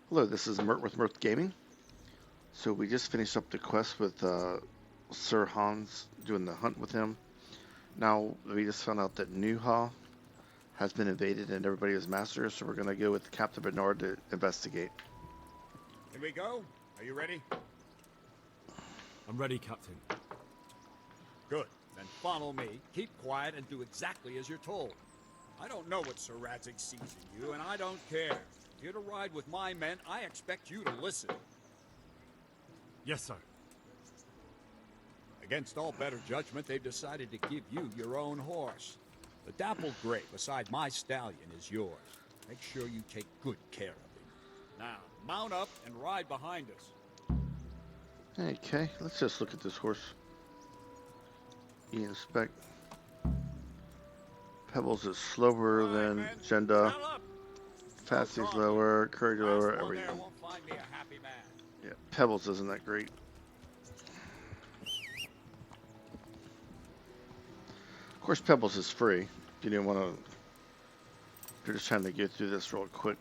Hello, this is Mert with Mert Gaming. So we just finished up the quest with Sir Hans, doing the hunt with him. Now we just found out that Neuhof has been invaded and everybody is massacred, so we're going to go with Captain Bernard to investigate. Can we go? Are you ready? I'm ready, Captain. Good. Then follow me, keep quiet, and do exactly as you're told. I don't know what Sir Radzig sees in you, and I don't care. If you're to ride with my men, I expect you to listen. Yes, sir. Against all better judgment, they've decided to give you your own horse. The dappled gray beside my stallion is yours. Make sure you take good care of him. Now, mount up and ride behind us. Okay, let's just look at this horse. Inspect. Pebbles is slower than Men, Jenda. saddle up. Fasty's lower, courage lower, Last one there everything. won't find me a happy man. Yeah, Pebbles isn't that great. Of course, Pebbles is free. If you didn't want to, if you're just trying to get through this real quick.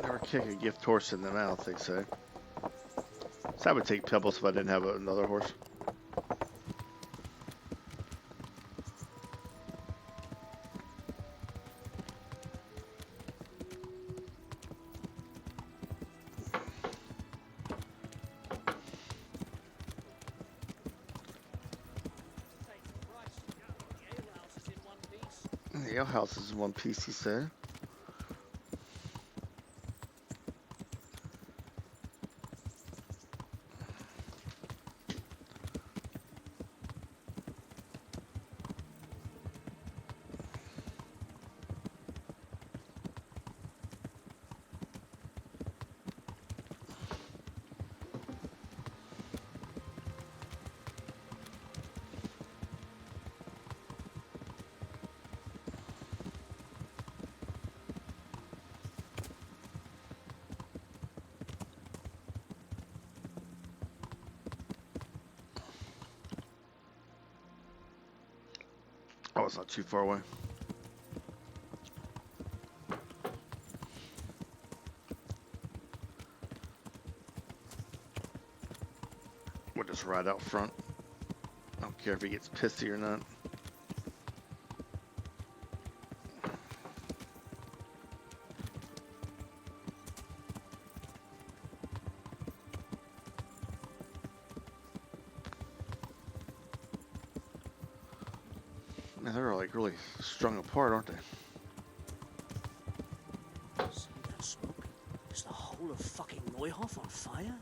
Never kick a gift horse in the mouth, they say. So I would take Pebbles if I didn't have another horse. The alehouse is in one piece, he said. Oh, it's not too far away. We'll just ride out front. I don't care if he gets pissy or not. Man, they're like really strung apart, aren't they? See that smoke? Is the whole of fucking Neuhof on fire?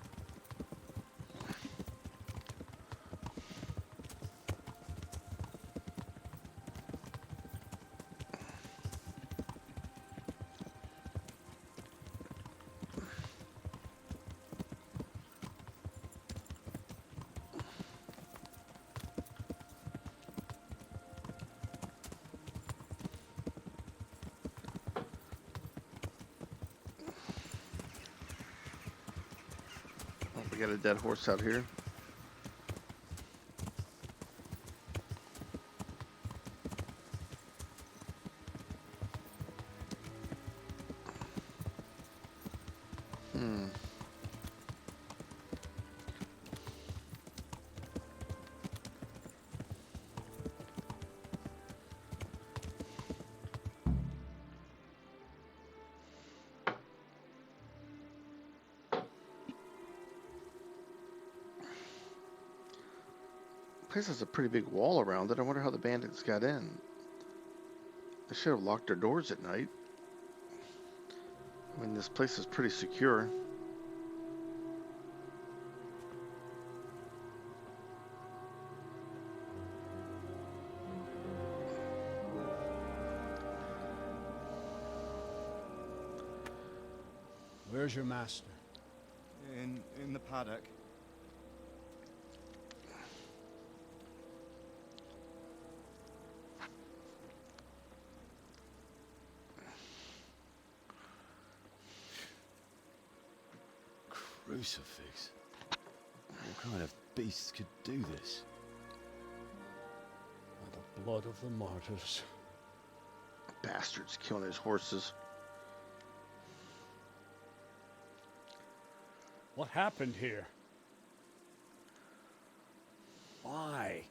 Oh, we got a dead horse out here. Hmm. Place has a pretty big wall around it. I wonder how the bandits got in. They should have locked their doors at night. I mean, this place is pretty secure. Where's your master? In the paddock. Crucifix. What kind of beasts could do this? By the blood of the martyrs. Bastards killing his horses. What happened here? Why?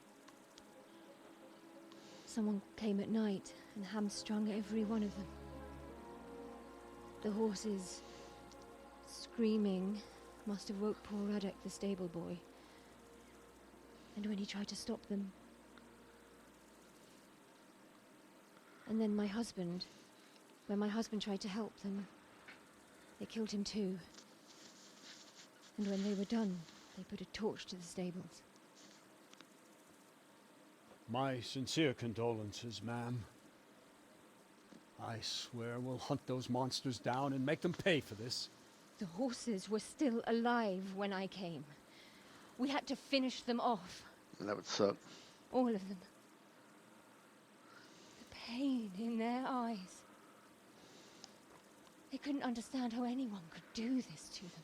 Someone came at night and hamstrung every one of them. The horses, screaming, must have woke poor Radek, the stable boy. And when he tried to stop them... And then my husband, when my husband tried to help them, they killed him too. And when they were done, they put a torch to the stables. My sincere condolences, ma'am. I swear we'll hunt those monsters down and make them pay for this. The horses were still alive when I came. We had to finish them off. That would suck. All of them. The pain in their eyes. They couldn't understand how anyone could do this to them.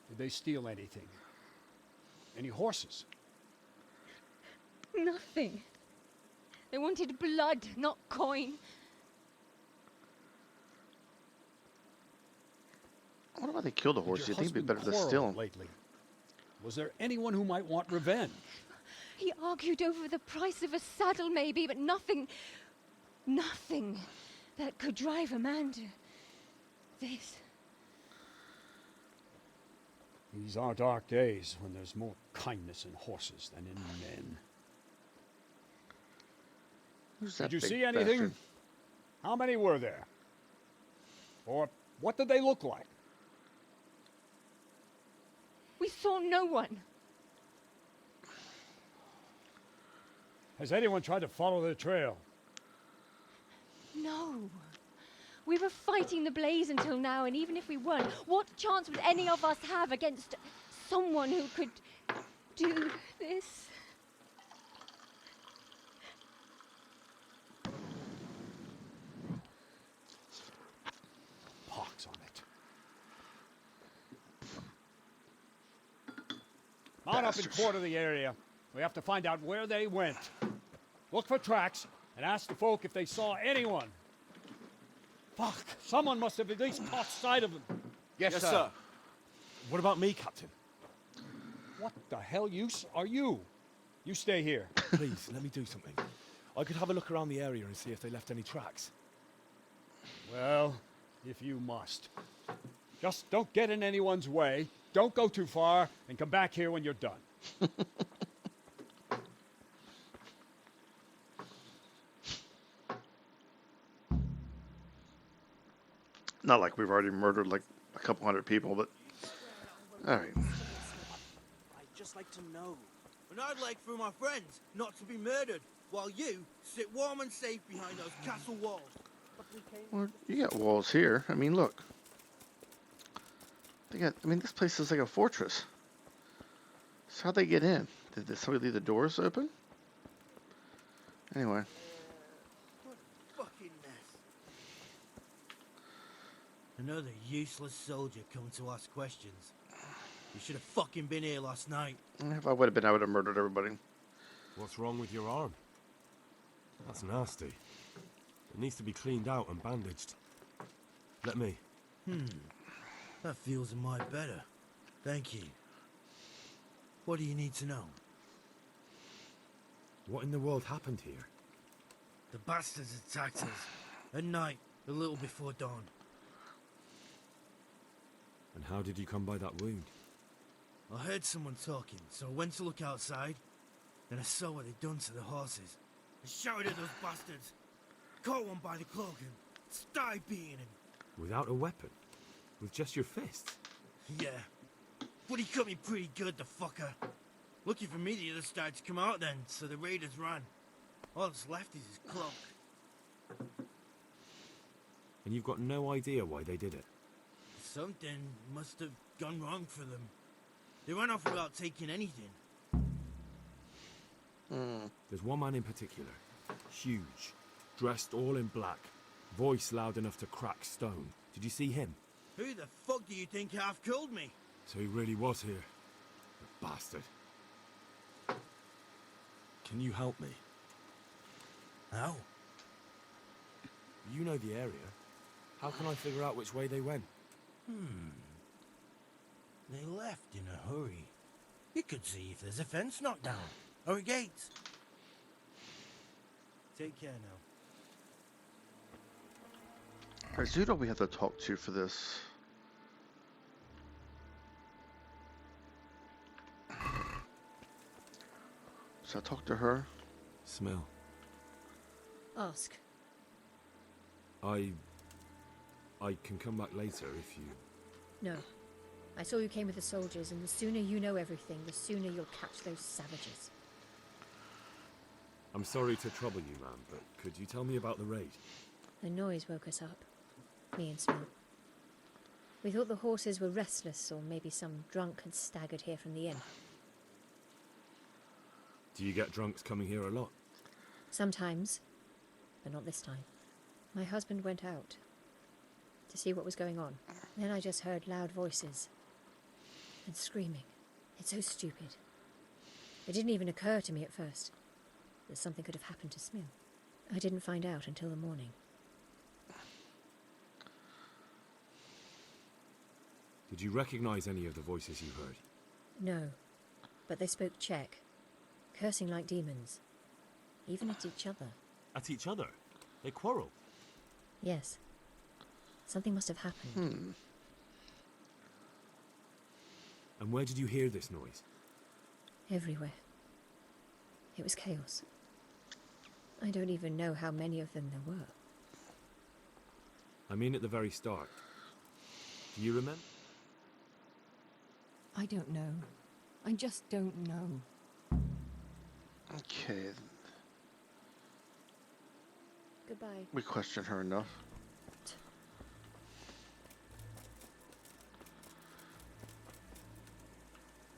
Did they steal anything? Any horses? Nothing. They wanted blood, not coin. I wonder why they killed the Did horses. your You think it'd be husband better to steal quarrel them? lately? Was there anyone who might want revenge? He argued over the price of a saddle, maybe, but nothing that could drive a man to this. These are dark days when there's more kindness in horses than in men. Who's that Did you big see anything? bastard? How many were there? Or what did they look like? We saw no one. Has anyone tried to follow the trail? No. We were fighting the blaze until now, and even if we weren't, what chance would any of us have against someone who could do this? Pox on it. Mount up and Bastards. quarter the area. We have to find out where they went. Look for tracks and ask the folk if they saw anyone. Fuck, someone must have at least caught sight of them. Yes, sir. What about me, Captain? What the hell use are you? You stay here. Please, let me do something. I could have a look around the area and see if they left any tracks. Well, if you must. Just don't get in anyone's way, don't go too far, and come back here when you're done. Not like we've already murdered like a couple hundred people, but all right. I'd just like to know. And I'd like for my friends not to be murdered, while you sit warm and safe behind those castle walls. But we came... Well, you got walls here. I mean, look. They got. I mean, this place is like a fortress. So how'd they get in? Did somebody leave the doors open? Anyway, What a fucking mess. Another useless soldier coming to ask questions. You should have fucking been here last night. if I would have been, I would have murdered everybody. What's wrong with your arm? That's nasty. It needs to be cleaned out and bandaged. Let me. That feels a mite better. Thank you. What do you need to know? What in the world happened here? The bastards attacked us. At night, a little before dawn. And how did you come by that wound? I heard someone talking, so I went to look outside. Then I saw what they'd done to the horses. I shouted at those bastards. Caught one by the cloak and started beating him. Without a weapon? With just your fists? Yeah. But he cut me pretty good, the fucker. Lucky for me, the others started to come out then, so the raiders ran. All that's left is his cloak. And you've got no idea why they did it? Something must have gone wrong for them. They ran off without taking anything. There's one man in particular. Huge. Dressed all in black. Voice loud enough to crack stone. Did you see him? Who the fuck do you think half killed me? So he really was here. The bastard. Can you help me? How? You know the area. How can I figure out which way they went? They left in a hurry. You could see if there's a fence knocked down. Or a gate. Take care now. Alright, who do we have to talk to for this? Should I talk to her? Smell. Ask. I can come back later if you... No. I saw you came with the soldiers, and the sooner you know everything, the sooner you'll catch those savages. I'm sorry to trouble you, ma'am, but could you tell me about the raid? The noise woke us up. Me and Smell. We thought the horses were restless, or maybe some drunk had staggered here from the inn. Do you get drunks coming here a lot? Sometimes, but not this time. My husband went out to see what was going on. Then I just heard loud voices and screaming. It's so stupid. It didn't even occur to me at first that something could have happened to Smil. I didn't find out until the morning. Did you recognize any of the voices you heard? No, but they spoke Czech, cursing like demons, even at each other. At each other? They quarreled? Yes. Something must have happened. And where did you hear this noise? Everywhere. It was chaos. I don't even know how many of them there were. I mean at the very start. Do you remember? I don't know. I just don't know. Okay, Goodbye. we questioned her enough.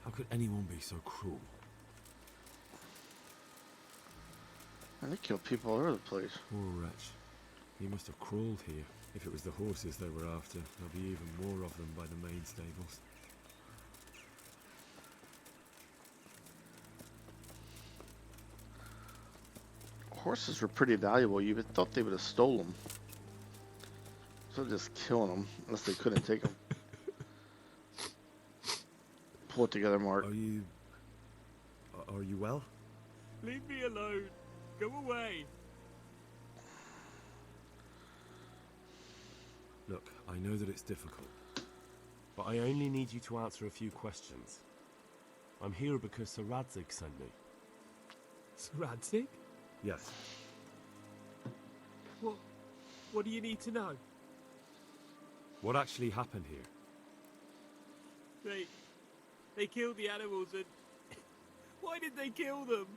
How could anyone be so cruel? And they kill people all over the place. Poor wretch. He must have crawled here. If it was the horses they were after, there'll be even more of them by the main stables. Horses were pretty valuable. You would thought they would have stolen them. So just killing them, unless they couldn't take them. Pull it together, Mark. Are you well? Leave me alone. Go away. Look, I know that it's difficult, but I only need you to answer a few questions. I'm here because Sir Radzig sent me. Sir Radzig? Yes. What do you need to know? What actually happened here? They killed the animals and... Why did they kill them?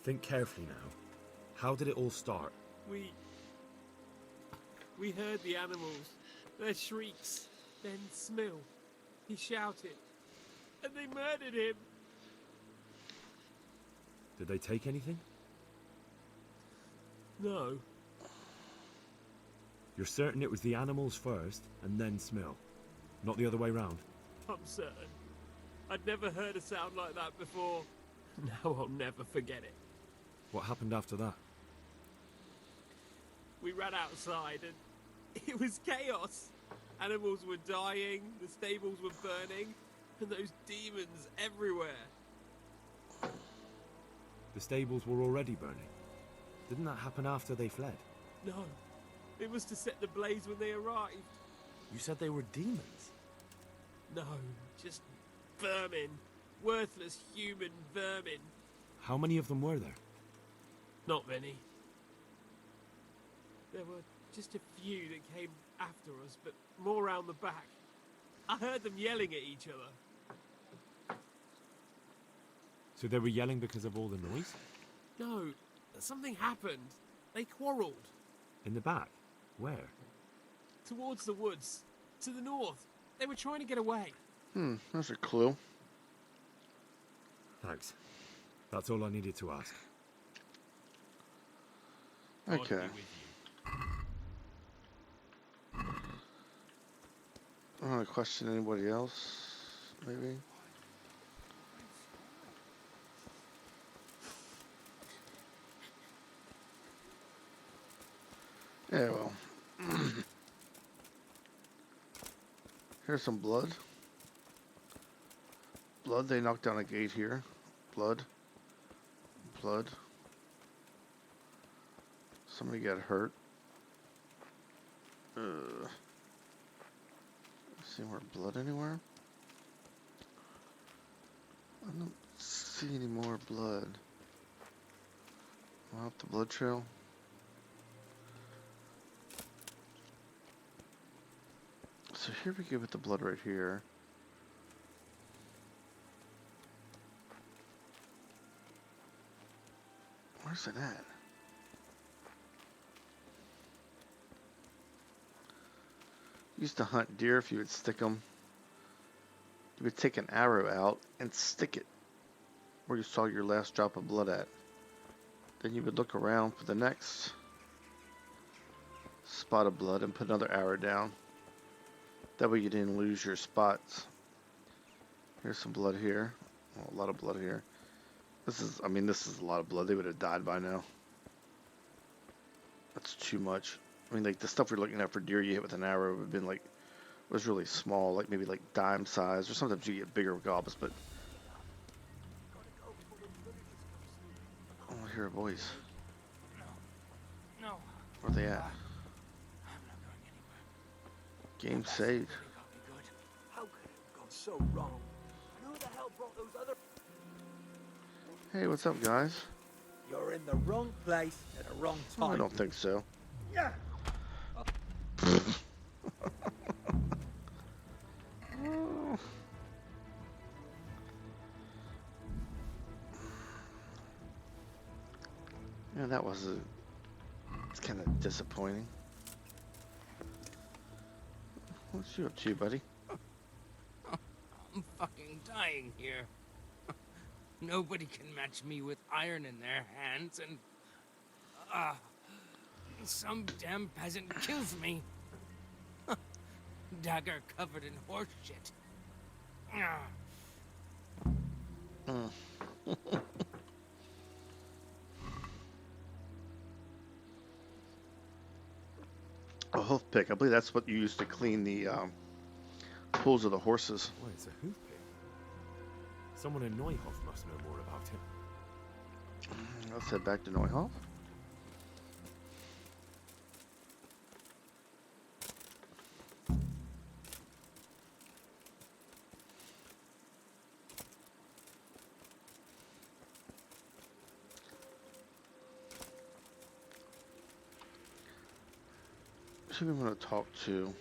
Think carefully now. How did it all start? We heard the animals, their shrieks, then Smil. He shouted, and they murdered him. Did they take anything? No, You're certain it was the animals first, and then Smil? Not the other way round? I'm certain. I'd never heard a sound like that before. Now I'll never forget it. What happened after that? We ran outside and it was chaos. Animals were dying, the stables were burning, and those demons everywhere. The stables were already burning. Didn't that happen after they fled? No, it was to set the blaze when they arrived. You said they were demons. No, just vermin. Worthless human vermin. How many of them were there? Not many. There were just a few that came after us, but more round the back. I heard them yelling at each other. So they were yelling because of all the noise? No, something happened. They quarrelled. In the back? Where? Towards the woods. To the north. They were trying to get away. That's a clue. Thanks. That's all I needed to ask. God be Okay. with you. I want to question anybody else, maybe? Yeah, well. Here's some blood. Blood, they knocked down a gate here. Blood. Blood. Somebody got hurt. See more blood anywhere? I don't see any more blood. Up the blood trail. So here we go with the blood right here. Where's it at? Used to hunt deer. If you would stick them, you would take an arrow out and stick it where you saw your last drop of blood at. Then you would look around for the next spot of blood and put another arrow down. That way you didn't lose your spots. Here's some blood here. Oh, a lot of blood here. This is a lot of blood. They would have died by now. That's too much. I mean, like, the stuff we're looking at for deer you hit with an arrow would have been, like, was really small, like maybe like dime size, or sometimes you get bigger gobs, but... Oh, here are boys. No. Where are they at? I'm not going anywhere. Game saved. Can't be good. How could it have gone so wrong? And who the hell brought those other... Hey, what's up, guys? You're in the wrong place at the wrong Oh, time. I don't think so. Yeah. Yeah, that was it's kind of disappointing. What's you up to, buddy? I'm fucking dying here. Nobody can match me with iron in their hands, and some damn peasant kills me. Dagger covered in horse shit. A hoof pick. I believe that's what you use to clean the pools of the horses. Wait, it's a hoof pick. Someone in Neuhof must know more about him. Let's head back to Neuhof. Who do we want to talk to?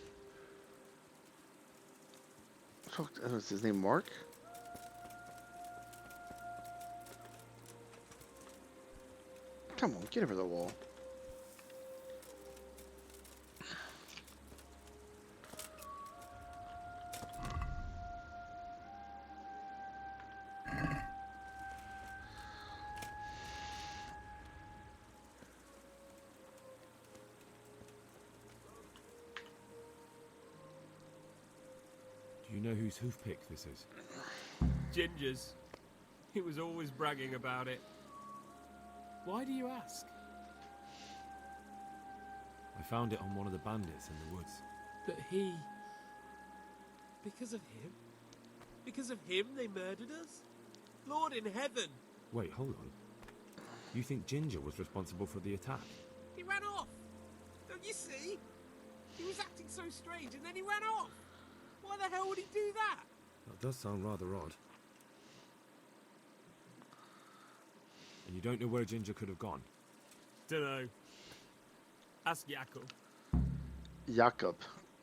Is his name Mark? Come on, get over the wall. Do you know whose hoof pick this is? Ginger's. He was always bragging about it. Why do you ask? I found it on one of the bandits in the woods. But he... Because of him? Because of him they murdered us? Lord in heaven! Wait, hold on. You think Ginger was responsible for the attack? He ran off! Don't you see? He was acting so strange and then he ran off! Why the hell would he do that? That does sound rather odd. And you don't know where Ginger could have gone? Dunno. Ask Jakob. Jakob.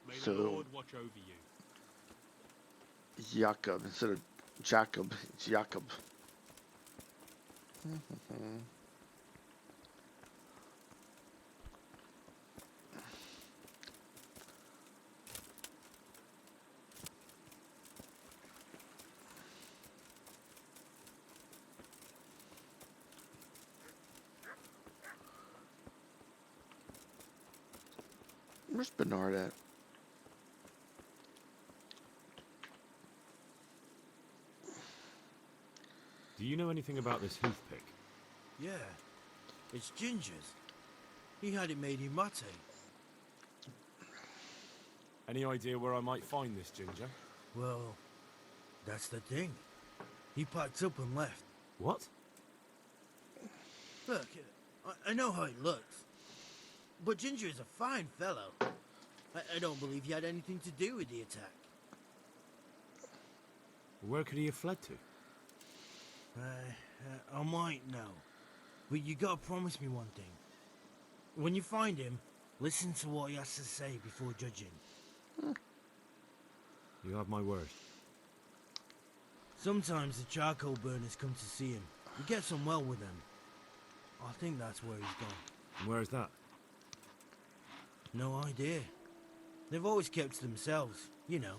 May So the Lord watch over you. Jakob instead of Jacob, it's Jakob. Where's Bernard at? Do you know anything about this hoof pick? Yeah, it's Ginger's. He had it made in mate. Any idea where I might find this Ginger? Well, that's the thing. He packed up and left. What? Look, I know how he looks. But Ginger is a fine fellow. I don't believe he had anything to do with the attack. Where could he have fled to? I might know. But you gotta promise me one thing. When you find him, listen to what he has to say before judging. You have my word. Sometimes the charcoal burners come to see him. He gets on well with them. I think that's where he's gone. And where is that? No idea. They've always kept to themselves, you know,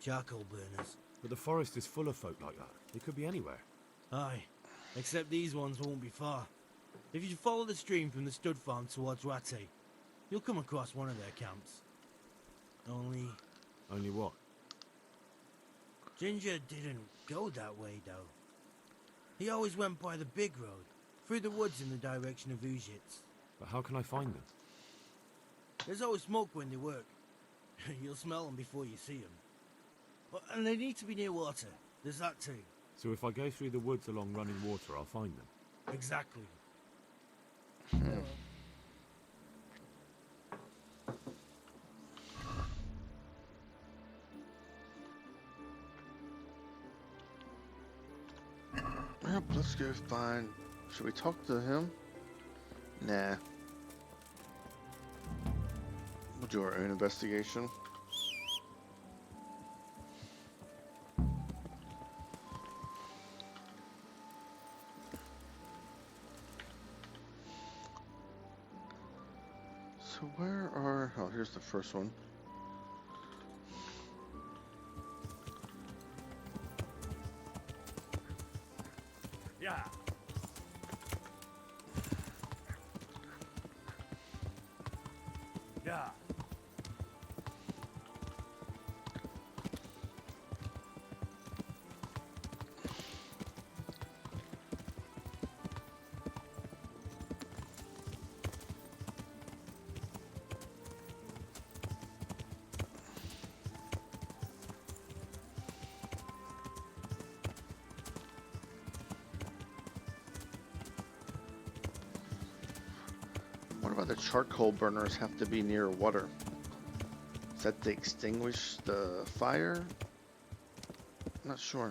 charcoal burners. But the forest is full of folk like that. They could be anywhere. Aye, except these ones won't be far. If you follow the stream from the stud farm towards Rate, you'll come across one of their camps. Only what? Ginger didn't go that way, though. He always went by the big road, through the woods in the direction of Uzhitz. But how can I find them? There's always smoke when they work. You'll smell them before you see them. And they need to be near water. There's that too. So if I go through the woods along running water, I'll find them? Exactly. Yep, let's go find... Should we talk to him? Nah. We'll do our own investigation. So where are... Oh, here's the first one. Yeah. Yeah. What about the charcoal burners have to be near water? Is that to extinguish the fire? I'm not sure.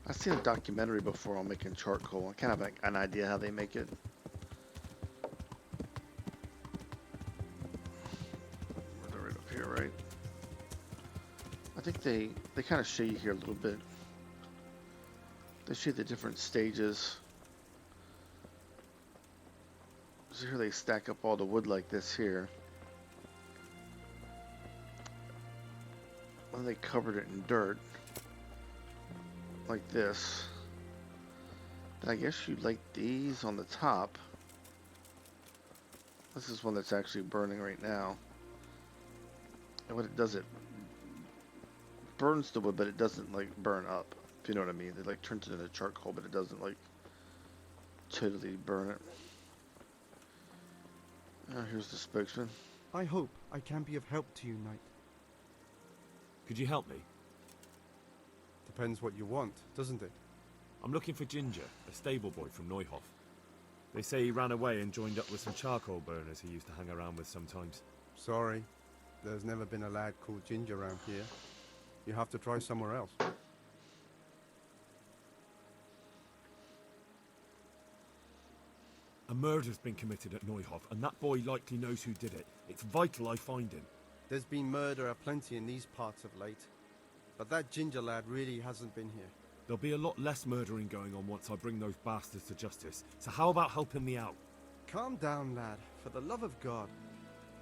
I've seen a documentary before on making charcoal. I kind of have an idea how they make it. They're right up here, right? I think they kind of show you here a little bit. They show you the different stages. So here they stack up all the wood like this here. And they covered it in dirt. Like this. Then I guess you light these on the top. This is one that's actually burning right now. And what it does, it burns the wood, but it doesn't like burn up. If you know what I mean. It like turns it into charcoal, but it doesn't like totally burn it. Here's the spokesman. I hope I can be of help to you, Knight. Could you help me? Depends what you want, doesn't it? I'm looking for Ginger, a stable boy from Neuhof. They say he ran away and joined up with some charcoal burners he used to hang around with sometimes. Sorry, there's never been a lad called Ginger around here. You have to try somewhere else. A murder's been committed at Neuhof, and that boy likely knows who did it. It's vital I find him. There's been murder aplenty in these parts of late. But that Ginger lad really hasn't been here. There'll be a lot less murdering going on once I bring those bastards to justice. So how about helping me out? Calm down, lad. For the love of God.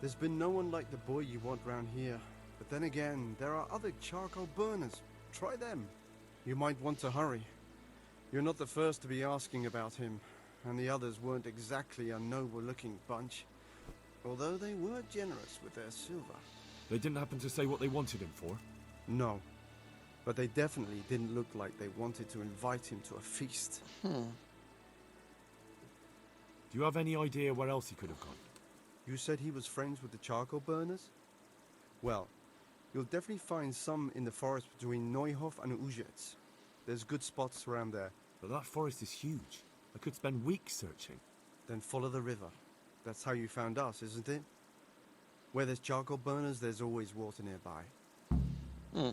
There's been no one like the boy you want round here. But then again, there are other charcoal burners. Try them. You might want to hurry. You're not the first to be asking about him. And the others weren't exactly a noble-looking bunch. Although they were generous with their silver. They didn't happen to say what they wanted him for? No. But they definitely didn't look like they wanted to invite him to a feast. Do you have any idea where else he could have gone? You said he was friends with the charcoal burners? Well, you'll definitely find some in the forest between Neuhof and Uzets. There's good spots around there. But that forest is huge. I could spend weeks searching. Then follow the river. That's how you found us, isn't it? Where there's charcoal burners, there's always water nearby. Hmm.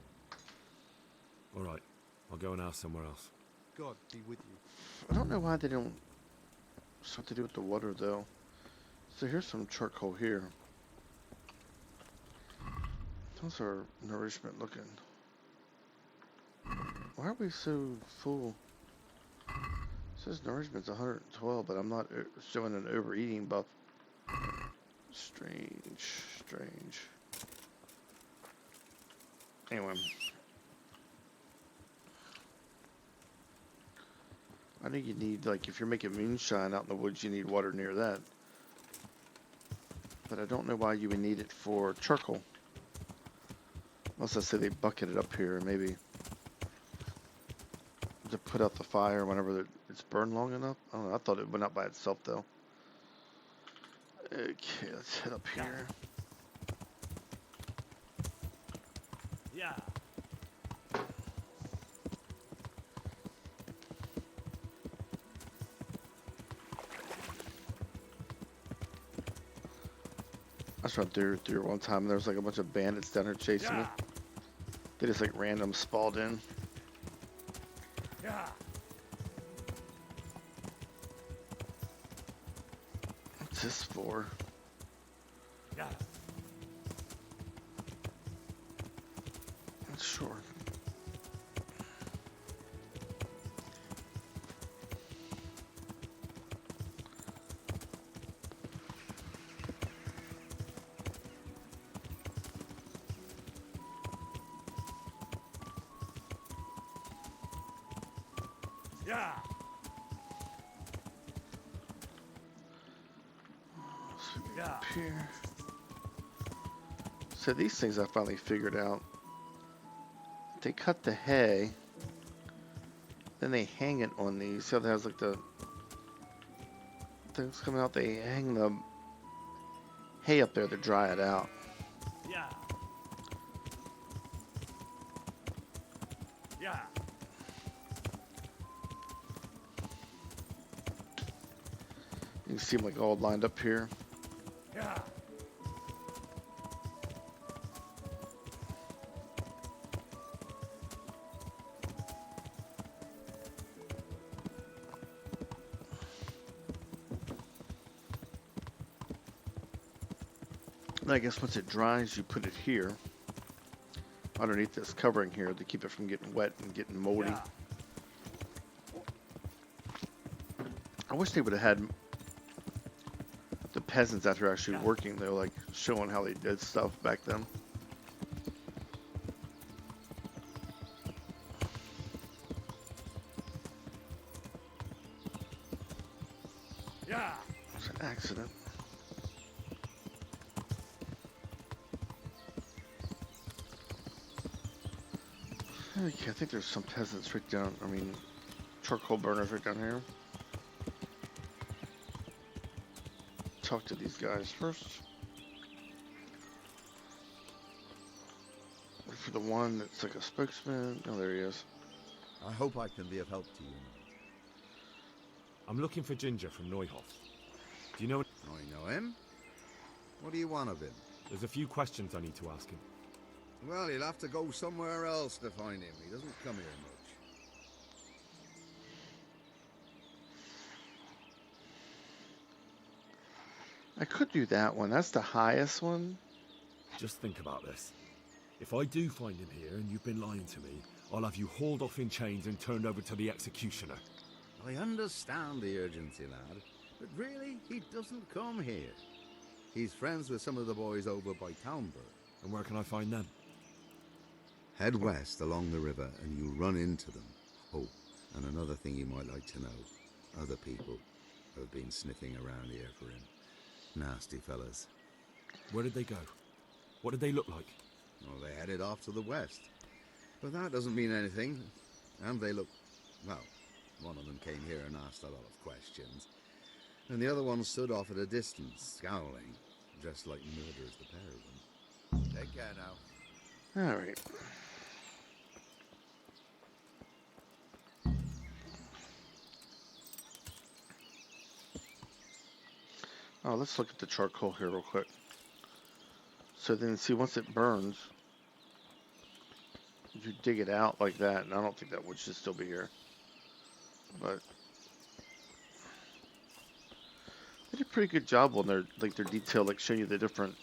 All right, I'll go and ask somewhere else. God be with you. I don't know why they don't something to do with the water though. So here's some charcoal here. Those are nourishment looking. Why are we so full? It says nourishment's 112, but I'm not showing an overeating buff. Strange, strange. Anyway. I think you need, like, if you're making moonshine out in the woods, you need water near that. But I don't know why you would need it for charcoal. Unless I say they bucket it up here, maybe to put out the fire whenever it's burned long enough. I don't know, I thought it went out by itself, though. Okay, let's head up here. Yeah. I just went through one time and there was like a bunch of bandits down here chasing me. They just like random spawned in. Yeah. What's this for? Yeah. Not sure. Yeah. So up here. So these things I finally figured out. They cut the hay, then they hang it on these. See how it has like the things coming out? They hang the hay up there to dry it out. Yeah. Yeah. You can see them like all lined up here. Yeah. And I guess once it dries, you put it here, underneath this covering here, to keep it from getting wet and getting moldy. Yeah. I wish they would have had the peasants out here actually working. They were like showing how they did stuff back then. Yeah. It's an accident. Okay, I think there's some peasants right down, I mean, charcoal burners right down here. Talk to these guys first. Look for the one that's like a spokesman. Oh, there he is. I hope I can be of help to you. I'm looking for Ginger from Neuhof. Do you know? I know him. What do you want of him? There's a few questions I need to ask him. Well, he'll have to go somewhere else to find him. He doesn't come here much. I could do that one. That's the highest one. Just think about this. If I do find him here and you've been lying to me, I'll have you hauled off in chains and turned over to the executioner. I understand the urgency, lad. But really, he doesn't come here. He's friends with some of the boys over by Townburg. And where can I find them? Head west along the river and you'll run into them. Oh, and another thing you might like to know. Other people have been sniffing around here for him. Nasty fellas. Where did they go? What did they look like? Well, they headed off to the west. But that doesn't mean anything. And they look... Well, one of them came here and asked a lot of questions. And the other one stood off at a distance, scowling. dressed like murderers, the pair of them. Take care now. Alright. Oh, let's look at the charcoal here real quick. So then, see, once it burns, you dig it out like that, and I don't think that wood should still be here. But they did a pretty good job on their detail, like showing you the different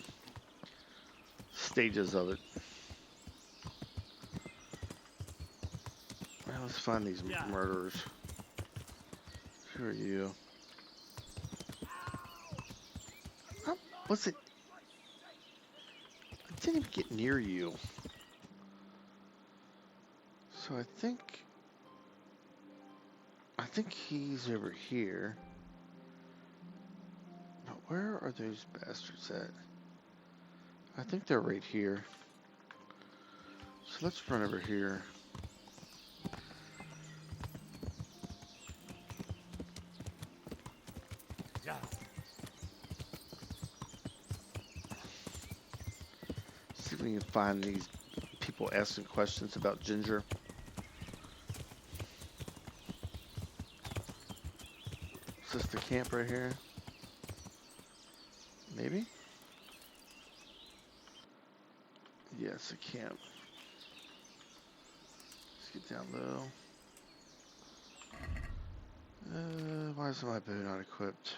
stages of it. Well, let's find these murderers. Who are you? Oh, what's it? I didn't even get near you. So I think he's over here. But where are those bastards at? I think they're right here. So let's run over here. Yeah. See if we can find these people asking questions about Ginger. Is this the camp right here? Maybe? Yeah, it's a camp. Let's get down low. Why is my bow not equipped?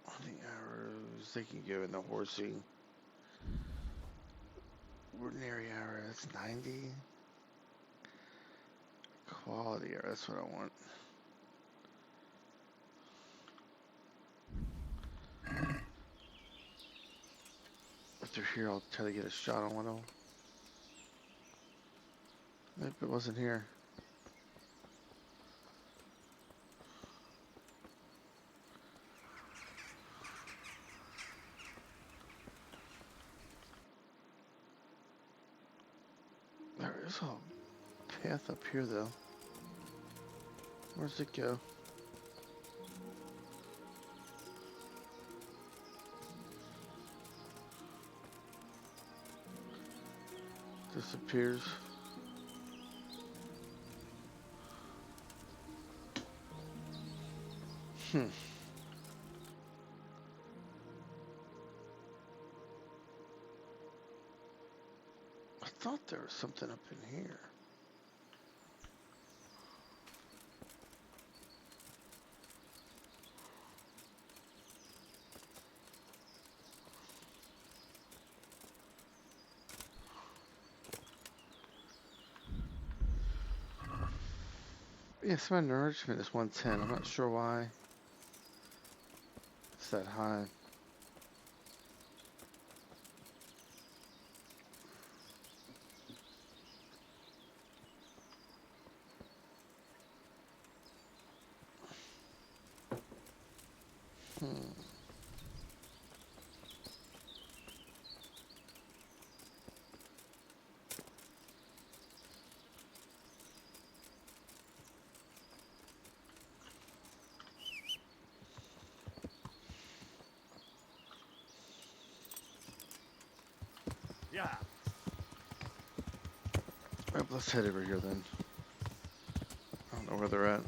Hunting arrows, they can go in the horsing. Ordinary arrow, that's 90. Quality arrow, that's what I want. If they're here, I'll try to get a shot on one of them. Nope, it wasn't here. There is a path up here, though. Where's it go? Disappears. I thought there was something up in here. Yes, my nourishment is 110. I'm not sure why it's that high. Yeah. Alright, let's head over here then. I don't know where they're at.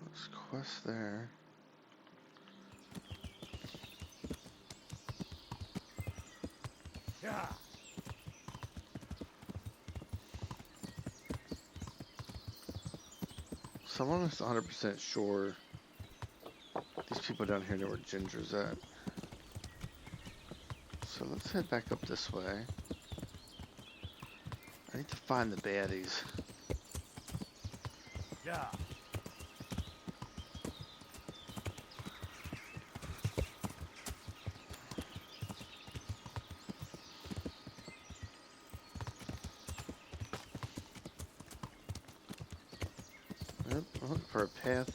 There's a quest there. Yeah. So I'm almost 100% sure these people down here know where Ginger's at. So let's head back up this way. I need to find the baddies. Yeah. Nope, I'm looking for a path.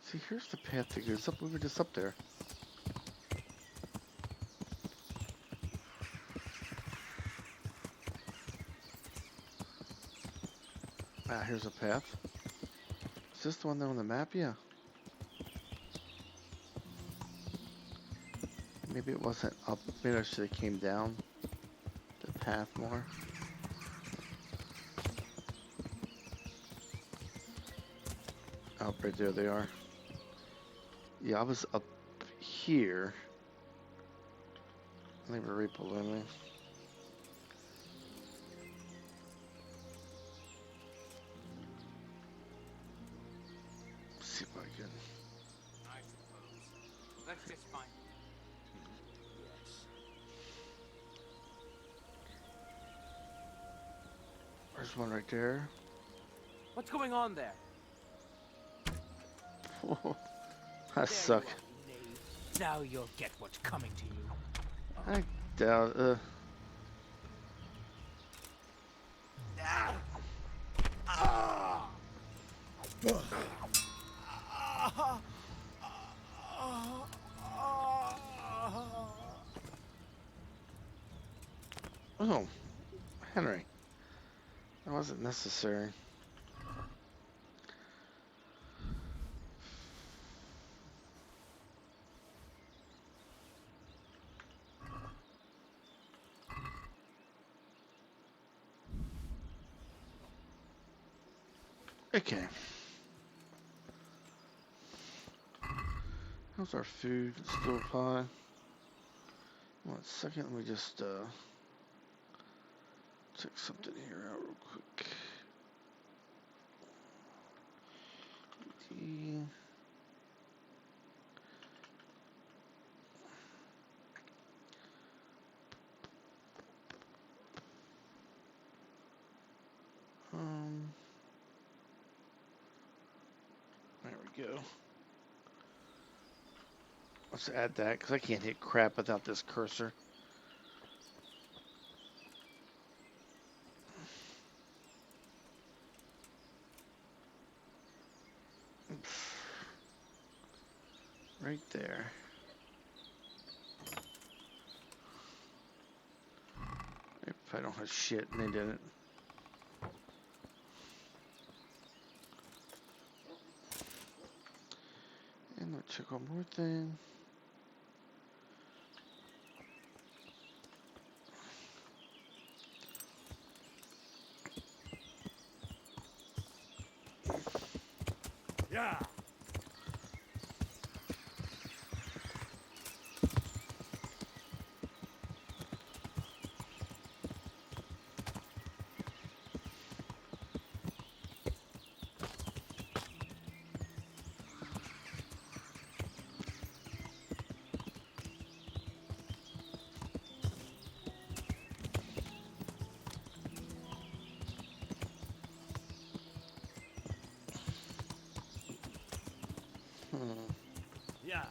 See, here's the path that goes up. We were just up there. Ah, here's a path. Is this the one there on the map? Yeah. Maybe it wasn't up. Maybe I should have came down the path more. Oh, right there they are. Yeah, I was up here. They were right below me. Let's see if I can. I suppose. Let's just find There's one right there. What's going on there? I suck. Now you'll get what's coming to you. I doubt. Oh, Henry. That wasn't necessary. Okay. How's our food? It's still fine. 1 second, let me just check something here out real quick. There we go. Let's add that because I can't hit crap without this cursor. Right there. If I don't have shit, and they didn't. And let's check one more thing. Yeah. Yeah.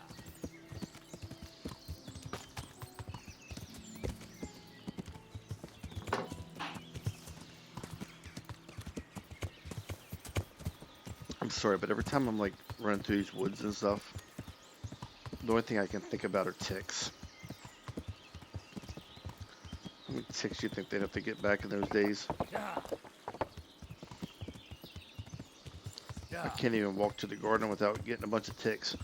I'm sorry, but every time I'm like running through these woods and stuff, the only thing I can think about are ticks. How many ticks do you think they'd have to get back in those days? Yeah. I can't even walk to the garden without getting a bunch of ticks.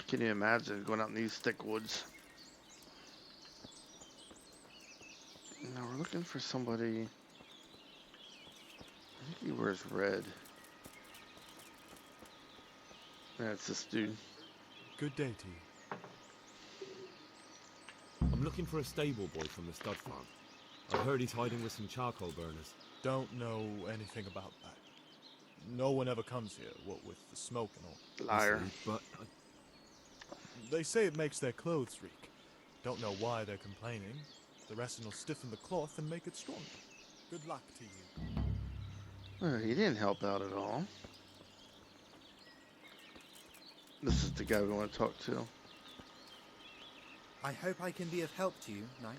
Can you imagine going out in these thick woods? Now we're looking for somebody. I think he wears red. That's this dude. Good day to you. I'm looking for a stable boy from the stud farm. I heard he's hiding with some charcoal burners. Don't know anything about that. No one ever comes here, what with the smoke and all. Liar. But they say it makes their clothes reek. Don't know why they're complaining. The rest will stiffen the cloth and make it stronger. Good luck to you. Well, he didn't help out at all. This is the guy we want to talk to. I hope I can be of help to you, Knight.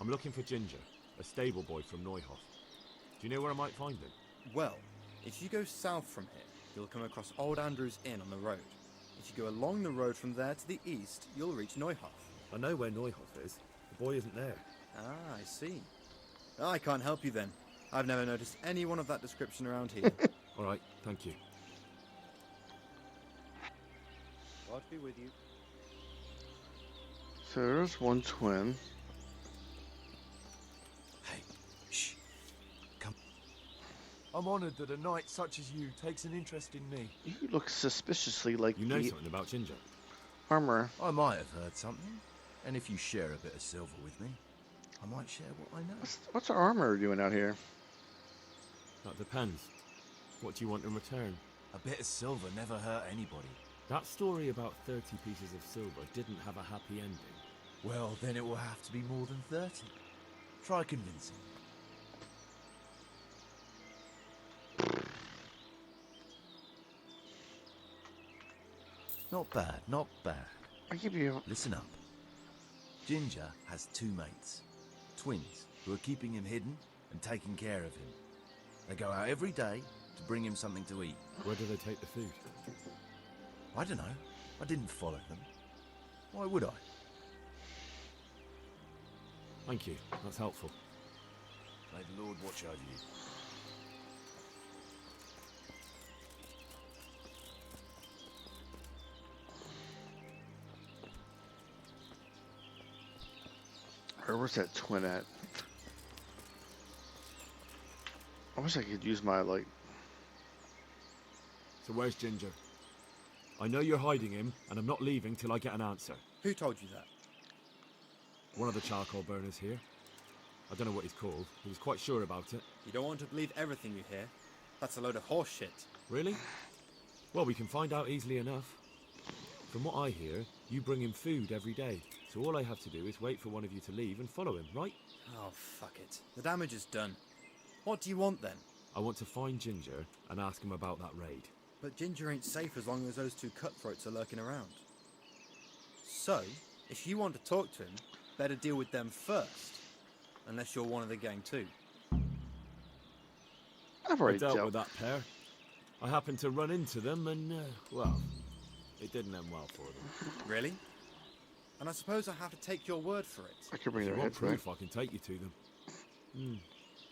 I'm looking for Ginger, a stable boy from Neuhof. Do you know where I might find him? Well, if you go south from here, you'll come across Old Andrew's Inn on the road. If you go along the road from there to the east, you'll reach Neuhof. I know where Neuhof is. The boy isn't there. Ah, I see. I can't help you then. I've never noticed anyone of that description around here. All right, thank you. God be with you. So there's one twin. Hey, shh. Come. I'm honoured that a knight such as you takes an interest in me. You look suspiciously like You know the something about Ginger? armor. I might have heard something, and if you share a bit of silver with me, I might share what I know. What's our armor doing out here? That depends. What do you want in return? A bit of silver never hurt anybody. That story about 30 pieces of silver didn't have a happy ending. Well, then it will have to be more than 30. Try convincing me. Not bad, not bad. I give you. Listen up. Ginger has two mates, twins, who are keeping him hidden and taking care of him. They go out every day to bring him something to eat. Where do they take the food? I don't know. I didn't follow them. Why would I? Thank you. That's helpful. May the Lord watch over you. Where's that twin at? I wish I could use my, like... So where's Ginger? I know you're hiding him, and I'm not leaving till I get an answer. Who told you that? One of the charcoal burners here. I don't know what he's called. He was quite sure about it. You don't want to believe everything you hear. That's a load of horse shit. Really? Well, we can find out easily enough. From what I hear, you bring him food every day. So all I have to do is wait for one of you to leave and follow him, right? Oh, fuck it. The damage is done. What do you want then? I want to find Ginger and ask him about that raid. But Ginger ain't safe as long as those two cutthroats are lurking around. So, if you want to talk to him, better deal with them first. Unless you're one of the gang too. I've already dealt with that pair. I happened to run into them and, well, it didn't end well for them. Really? And I suppose I have to take your word for it. I could bring their heads proof I can take you to them.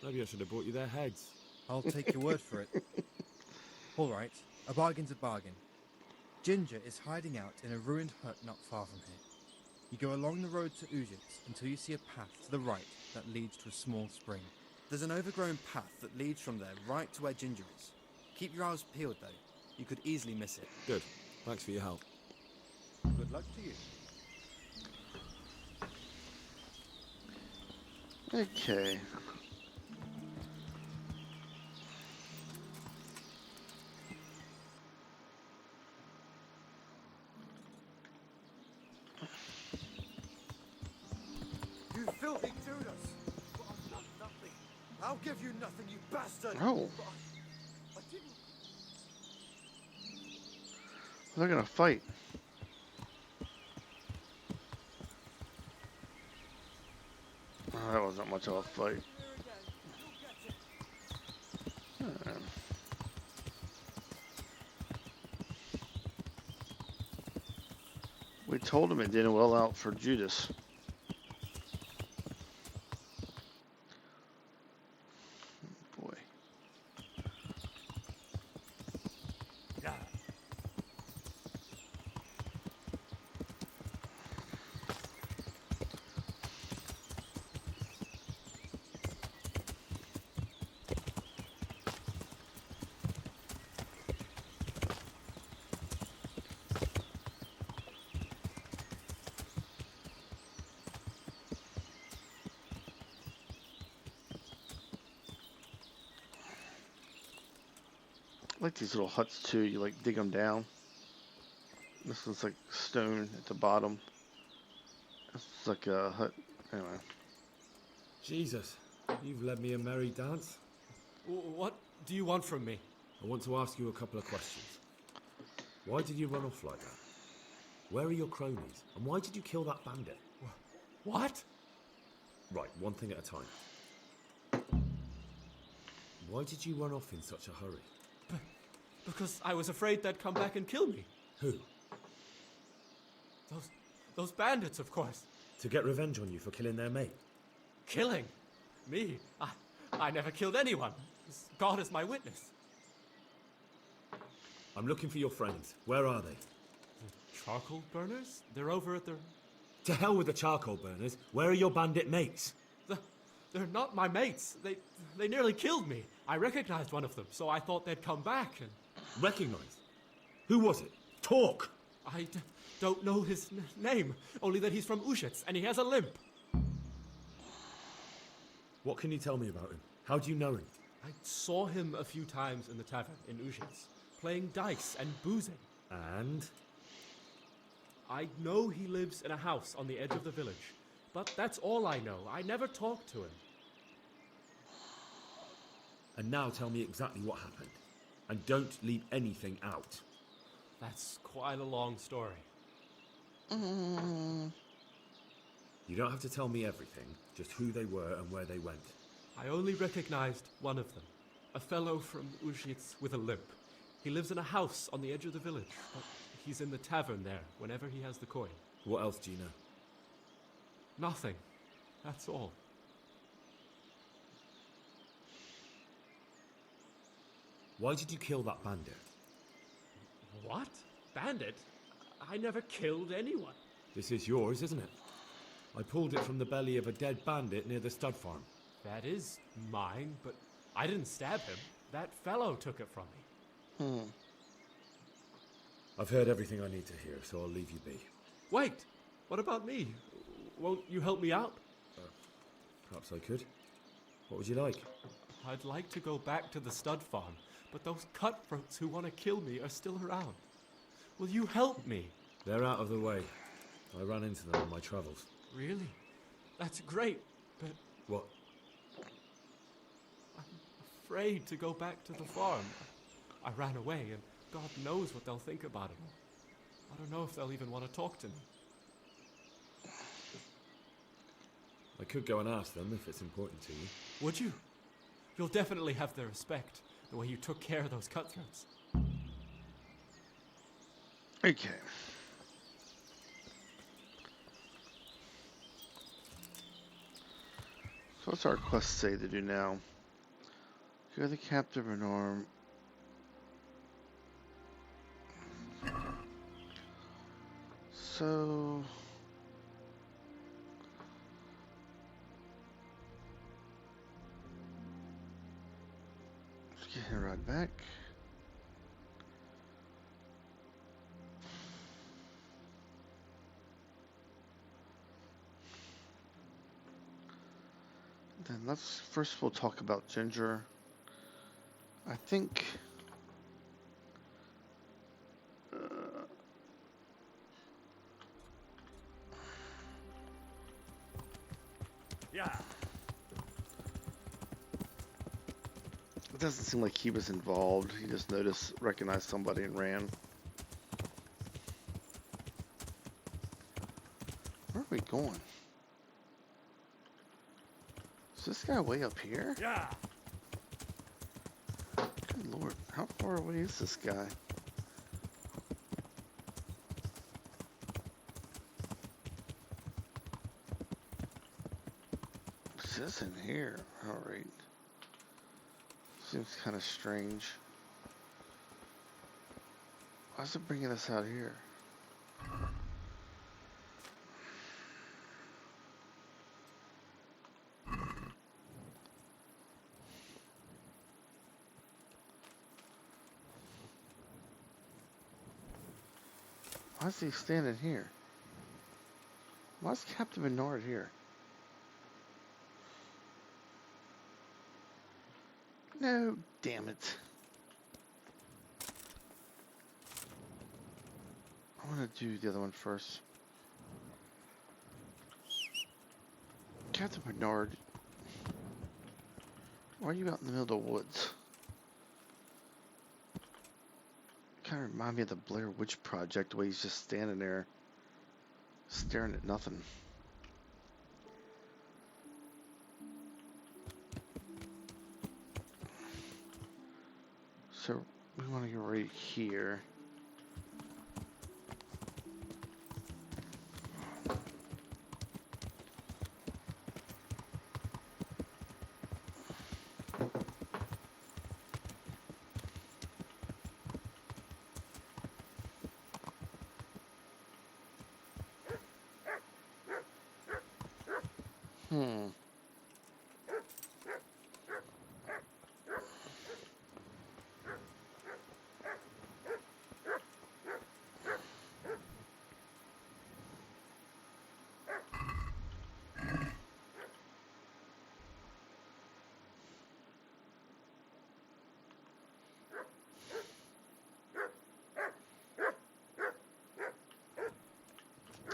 Maybe I should have brought you their heads. I'll take your word for it. All right, a bargain's a bargain. Ginger is hiding out in a ruined hut not far from here. You go along the road to Ujits until you see a path to the right that leads to a small spring. There's an overgrown path that leads from there right to where Ginger is. Keep your eyes peeled though. You could easily miss it. Good. Thanks for your help. Good luck to you. Okay. You filthy Judas! I've done nothing. I'll give you nothing, you bastard! Oh. I didn't. They're gonna fight. Oh, that wasn't much of a fight. We told him it didn't well out for Judas. Boy. I like these little huts too. You like dig them down. This one's like stone at the bottom. This is like a hut. Anyway. Jesus, you've led me a merry dance. What do you want from me? I want to ask you a couple of questions. Why did you run off like that? Where are your cronies? And why did you kill that bandit? What? Right, one thing at a time. Why did you run off in such a hurry? Because I was afraid they'd come back and kill me. Who? Those bandits, of course. To get revenge on you for killing their mate? Killing? Me? I never killed anyone. God is my witness. I'm looking for your friends. Where are they? The charcoal burners? They're over at the... To hell with the charcoal burners. Where are your bandit mates? They're not my mates. They nearly killed me. I recognized one of them, so I thought they'd come back and... Recognized? Who was it? Talk! I don't know his name, only that he's from Ushitz, and he has a limp. What can you tell me about him? How do you know him? I saw him a few times in the tavern in Ushitz, playing dice and boozing. And? I know he lives in a house on the edge of the village, but that's all I know. I never talked to him. And now tell me exactly what happened. And don't leave anything out. That's quite a long story. You don't have to tell me everything, just who they were and where they went. I only recognized one of them, a fellow from Ushitz with a limp. He lives in a house on the edge of the village, but he's in the tavern there whenever he has the coin. What else do you know? Nothing. That's all. Why did you kill that bandit? What? Bandit? I never killed anyone. This is yours, isn't it? I pulled it from the belly of a dead bandit near the stud farm. That is mine, but I didn't stab him. That fellow took it from me. I've heard everything I need to hear, so I'll leave you be. Wait! What about me? Won't you help me out? Perhaps I could. What would you like? I'd like to go back to the stud farm, but those cutthroats who want to kill me are still around. Will you help me? They're out of the way. I ran into them on my travels. Really? That's great, but... What? I'm afraid to go back to the farm. I ran away, and God knows what they'll think about it. I don't know if they'll even want to talk to me. I could go and ask them if it's important to you. Would you? You'll definitely have their respect, the way you took care of those cutthroats. Okay. So what's our quest say to do now? You're the captive of Norm. So... let's get him right back. Then let's first we'll talk about Ginger. I think Yeah. it doesn't seem like he was involved. He just recognized somebody and ran. Where are we going? Is this guy way up here? Yeah. Good lord, how far away is this guy? What's this in here? Alright. Seems kind of strange. Why is it bringing us out here? Why is he standing here? Why is Captain Bernard here? No, damn it. I want to do the other one first. Captain Bernard, why are you out in the middle of the woods? Kind of remind me of the Blair Witch Project, where he's just standing there, staring at nothing. So we want to get right here.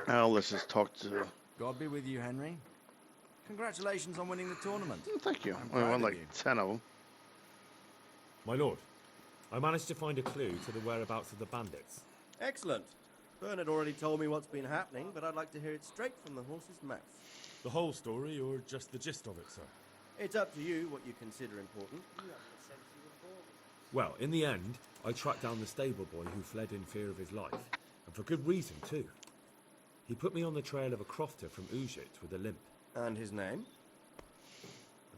Now let's just talk to... God be with you, Henry. Congratulations on winning the tournament. Thank you. I'm I proud won of like you. 10 of them. My lord, I managed to find a clue to the whereabouts of the bandits. Excellent. Bernard already told me what's been happening, but I'd like to hear it straight from the horse's mouth. The whole story, or just the gist of it, sir? It's up to you what you consider important. Well, in the end, I tracked down the stable boy who fled in fear of his life, and for good reason, too. He put me on the trail of a crofter from Ujic with a limp. And his name?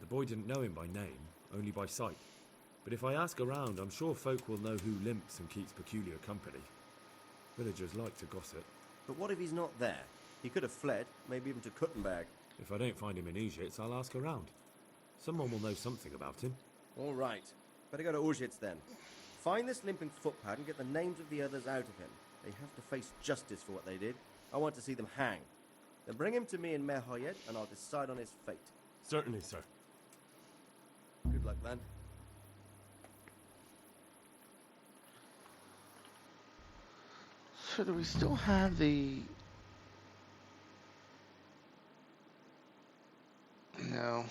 The boy didn't know him by name, only by sight. But if I ask around, I'm sure folk will know who limps and keeps peculiar company. Villagers like to gossip. But what if he's not there? He could have fled, maybe even to Kuttenberg. If I don't find him in Ujic, I'll ask around. Someone will know something about him. All right. Better go to Auschwitz then. Find this limping footpad and get the names of the others out of him. They have to face justice for what they did. I want to see them hang. Then bring him to me in Merhoyed and I'll decide on his fate. Certainly, sir. Good luck, then. So do we still have the... No.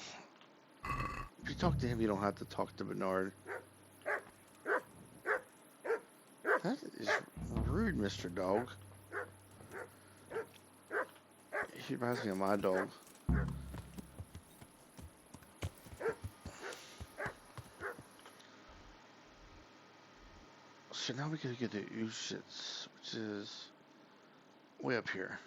If you talk to him, you don't have to talk to Bernard. That is rude, Mr. Dog. He reminds me of my dog. So now we gotta get to Ushitz, which is way up here.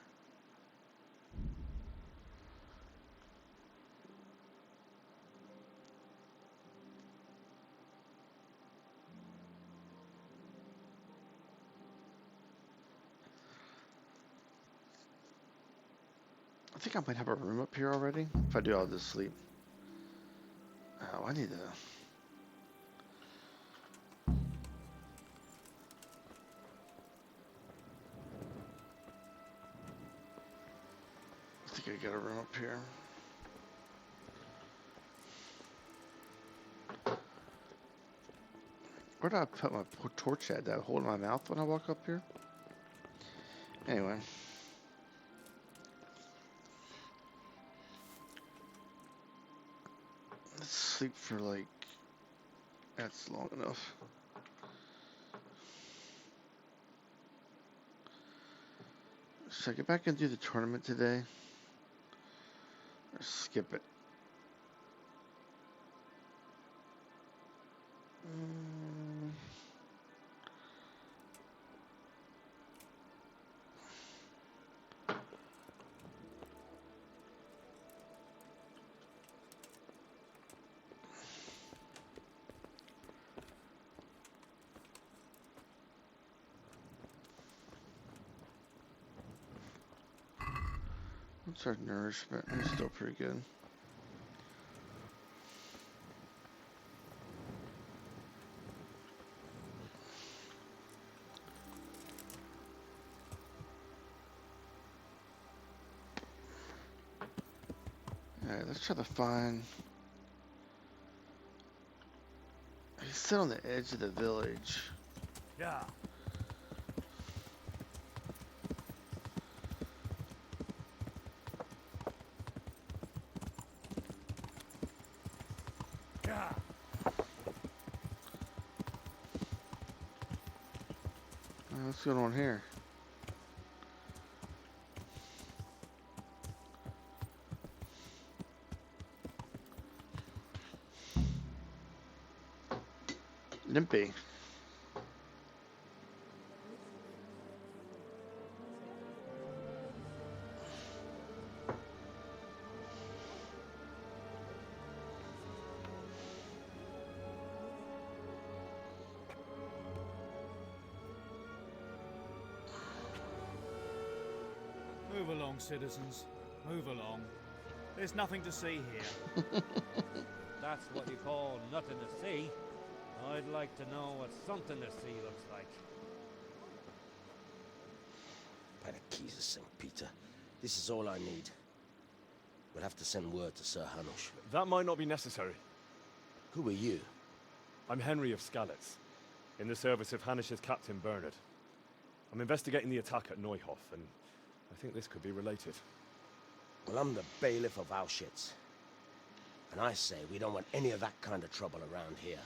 I think I might have a room up here already. If I do, I'll just sleep. Oh, I need to... I think I got a room up here. Where did I put my torch at? Did I hold it in my mouth when I walk up here? Anyway. Let's sleep for like... That's long enough. Should I get back and do the tournament today? Or skip it? What's our nourishment? It's still pretty good. Alright, let's try to find... He's still on the edge of the village. Yeah. What's going on here? Limpy. Move along, citizens. Move along. There's nothing to see here. That's what you call nothing to see. I'd like to know what something to see looks like. By the keys of St. Peter, this is all I need. We'll have to send word to Sir Hanush. That might not be necessary. Who are you? I'm Henry of Skalitz, in the service of Hanush's Captain Bernard. I'm investigating the attack at Neuhof, and I think this could be related. Well, I'm the bailiff of Auschwitz. And I say we don't want any of that kind of trouble around here.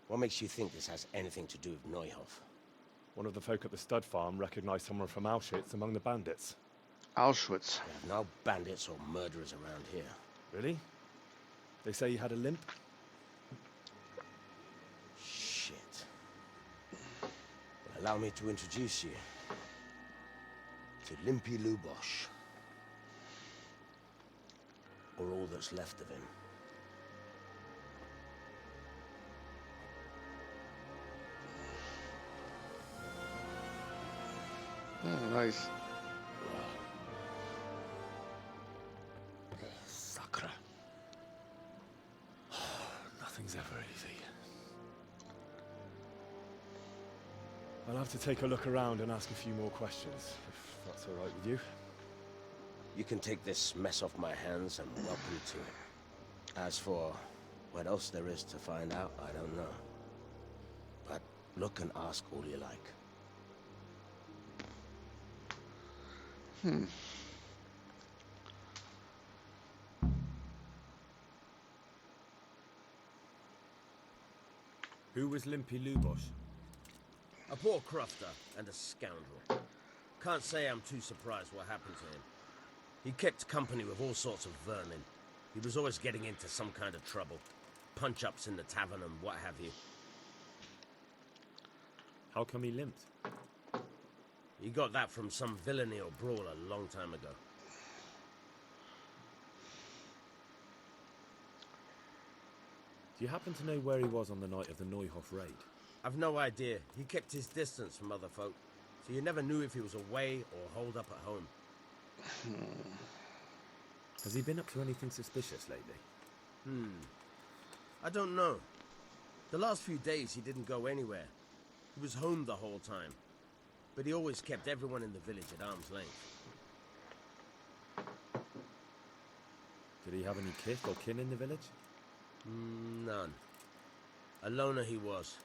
What makes you think this has anything to do with Neuhof? One of the folk at the stud farm recognized someone from Auschwitz among the bandits. Auschwitz? We have no bandits or murderers around here. Really? They say he had a limp? Shit. Well, allow me to introduce you to Limpy Lubosh. Or all that's left of him. Oh, nice. Massacre. Nothing's ever easy. I'll have to take a look around and ask a few more questions, if that's all right with you. You can take this mess off my hands and welcome to it. As for what else there is to find out, I don't know. But look and ask all you like. Who was Limpy Lubosh? A poor crofter and a scoundrel. Can't say I'm too surprised what happened to him. He kept company with all sorts of vermin. He was always getting into some kind of trouble. Punch-ups in the tavern and what have you. How come he limped? He got that from some villainy or brawl a long time ago. Do you happen to know where he was on the night of the Neuhof raid? I've no idea. He kept his distance from other folk, so you never knew if he was away or holed up at home. Has he been up to anything suspicious lately? I don't know. The last few days he didn't go anywhere. He was home the whole time. But he always kept everyone in the village at arm's length. Did he have any kith or kin in the village? None. A loner he was.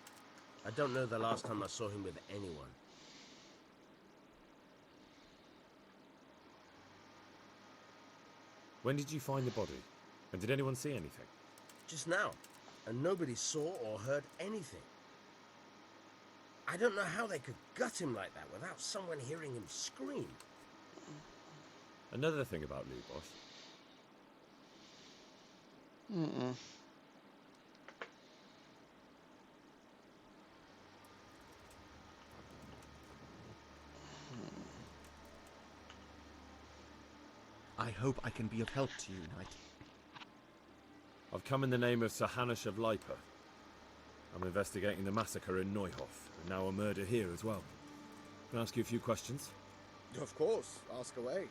I don't know the last time I saw him with anyone. When did you find the body? And did anyone see anything? Just now. And nobody saw or heard anything. I don't know how they could gut him like that without someone hearing him scream. Another thing about Lubosh. I hope I can be of help to you, Knight. I've come in the name of Sir Hanush of Lipa. I'm investigating the massacre in Neuhof, and now a murder here as well. Can I ask you a few questions? Of course, ask away.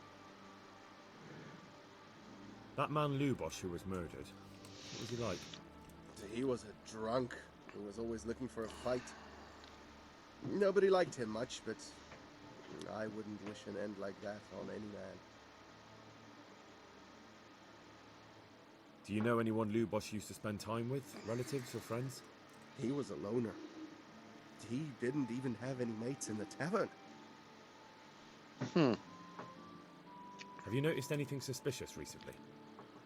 That man Lubosh who was murdered, what was he like? He was a drunk who was always looking for a fight. Nobody liked him much, but I wouldn't wish an end like that on any man. Do you know anyone Lubosh used to spend time with? Relatives or friends? He was a loner. He didn't even have any mates in the tavern. Have you noticed anything suspicious recently?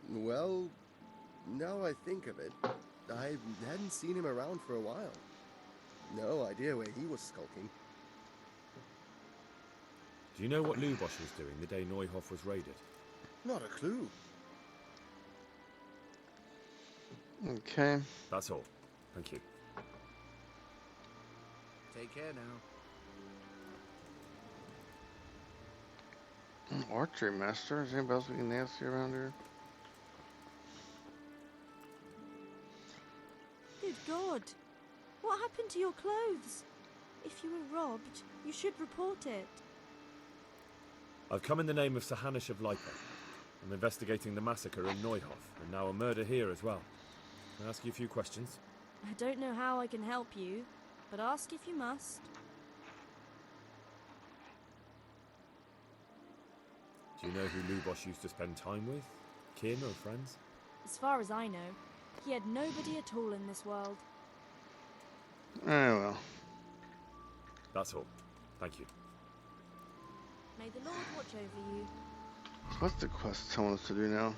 Well, now I think of it, I hadn't seen him around for a while. No idea where he was skulking. Do you know what Lubosh was doing the day Neuhof was raided? Not a clue. Okay. That's all. Thank you. Take care now. Archery master. Is anybody else we can nasty around here? Good God. What happened to your clothes? If you were robbed, you should report it. I've come in the name of Sir Hanish of Lipa. I'm investigating the massacre in Neuhof, and now a murder here as well. Can I ask you a few questions? I don't know how I can help you, but ask if you must. Do you know who Lubosh used to spend time with? Kin or friends? As far as I know, he had nobody at all in this world. Oh well. That's all. Thank you. May the Lord watch over you. What's the quest telling us to do now?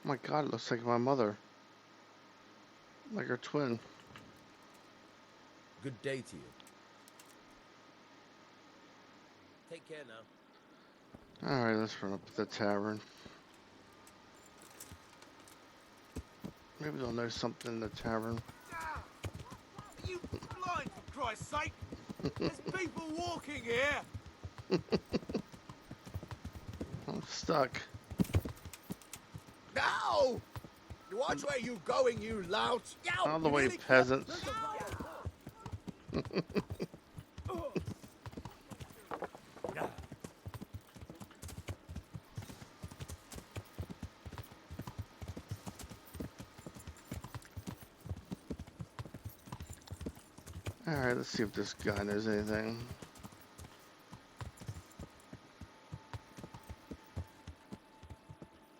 Oh my God, it looks like my mother. Like her twin. Good day to you. Take care now. Alright, let's run up to the tavern. Maybe they'll know something in the tavern. Are you blind, for Christ's sake? There's people walking here. I'm stuck. No! Watch where you going, you lout! Out of the way, peasants. Alright, let's see if this guy knows anything.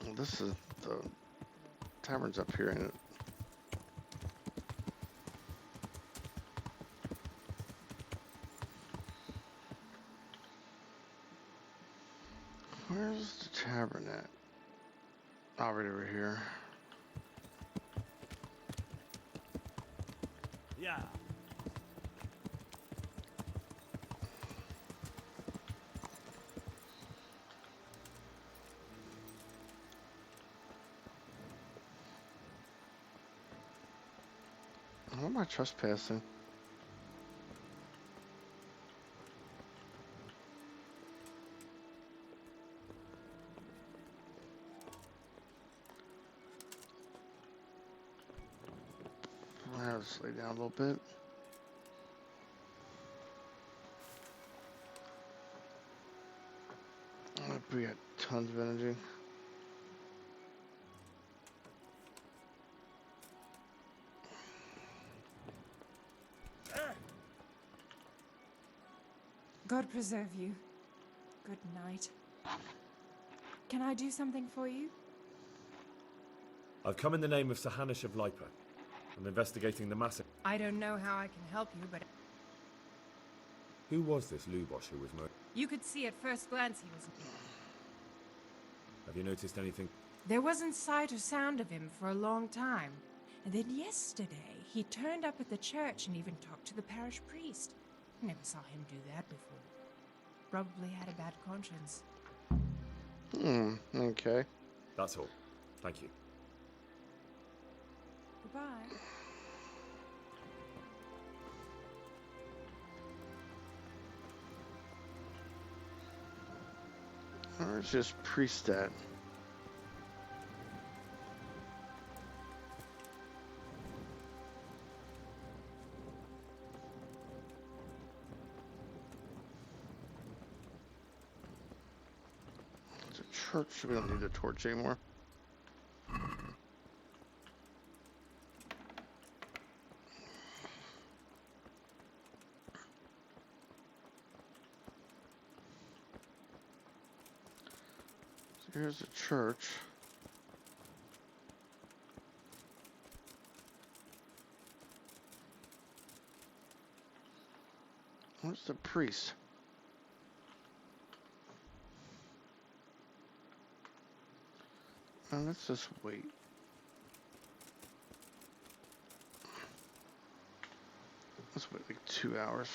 Well, this is the tavern's up here, ain't it? Where's the tavern at? Oh, right over here. Yeah. Why am I trespassing? I'll just lay down a little bit. We got tons of energy. God preserve you. Good night. Can I do something for you? I've come in the name of Sir Hanish of Lipa. I'm investigating the massacre. I don't know how I can help you, but Who was this Lubosh who was murdered? you could see at first glance he was... Have you noticed anything? There wasn't sight or sound of him for a long time. And then yesterday, he turned up at the church and even talked to the parish priest. Never saw him do that before. Probably had a bad conscience. Okay. That's all. Thank you. Goodbye. Where's this priest at? It's a church. We don't need a torch anymore. Here's the church. Where's the priest? Let's just wait. Let's wait like 2 hours.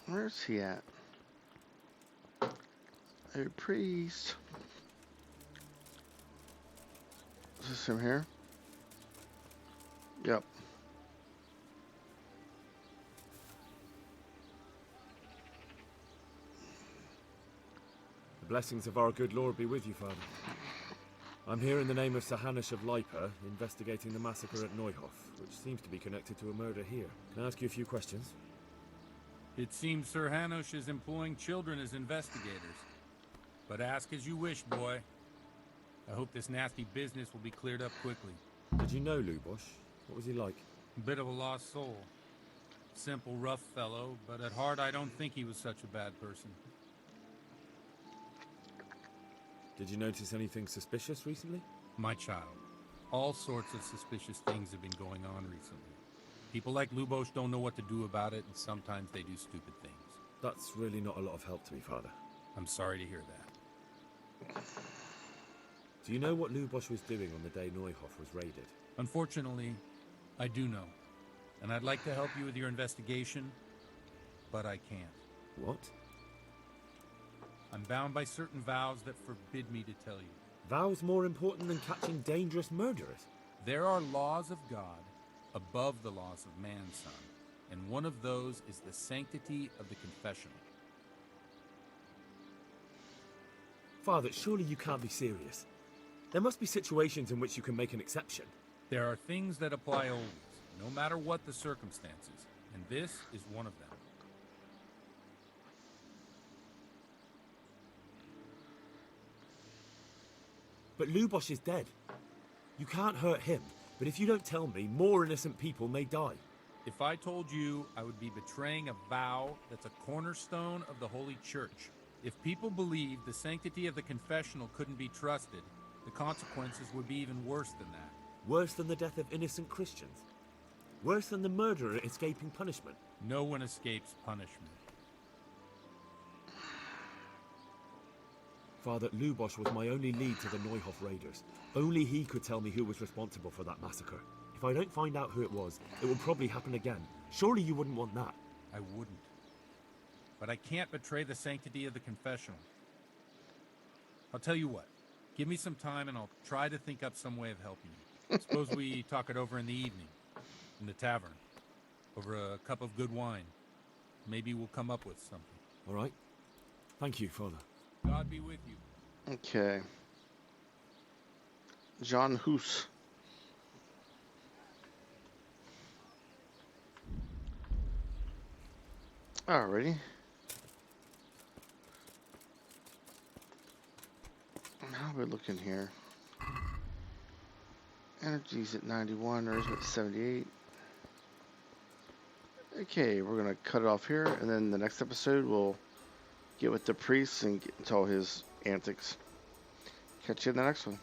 Where's he at? A priest. Is this him here? Yep. The blessings of our good Lord be with you, Father. I'm here in the name of Sir Hanush of Lipa, investigating the massacre at Neuhof, which seems to be connected to a murder here. Can I ask you a few questions? It seems Sir Hanush is employing children as investigators. But ask as you wish, boy. I hope this nasty business will be cleared up quickly. Did you know Lubosh? What was he like? A bit of a lost soul. Simple, rough fellow, but at heart I don't think he was such a bad person. Did you notice anything suspicious recently? My child, all sorts of suspicious things have been going on recently. People like Lubosh don't know what to do about it, and sometimes they do stupid things. That's really not a lot of help to me, Father. I'm sorry to hear that. Do you know what Lubosh was doing on the day Neuhof was raided? Unfortunately, I do know. And I'd like to help you with your investigation, but I can't. What? I'm bound by certain vows that forbid me to tell you. Vows more important than catching dangerous murderers? There are laws of God above the laws of man, son. And one of those is the sanctity of the confessional. Father, surely you can't be serious. There must be situations in which you can make an exception. There are things that apply always, no matter what the circumstances, and this is one of them. But Lubosh is dead. You can't hurt him, but if you don't tell me, more innocent people may die. If I told you, I would be betraying a vow that's a cornerstone of the Holy Church. If people believed the sanctity of the confessional couldn't be trusted, the consequences would be even worse than that. Worse than the death of innocent Christians? Worse than the murderer escaping punishment? No one escapes punishment. Father, Lubosh was my only lead to the Neuhof raiders. Only he could tell me who was responsible for that massacre. If I don't find out who it was, it will probably happen again. Surely you wouldn't want that. I wouldn't. But I can't betray the sanctity of the confessional. I'll tell you what. Give me some time and I'll try to think up some way of helping you. Suppose we talk it over in the evening, in the tavern, over a cup of good wine. Maybe we'll come up with something. All right. Thank you, Father. God be with you. Okay. John Hoos. Alrighty. How are we looking here? Energy's at 91, nourishment at 78. Okay, we're gonna cut it off here, and then the next episode we'll get with the priest and get into all his antics. Catch you in the next one.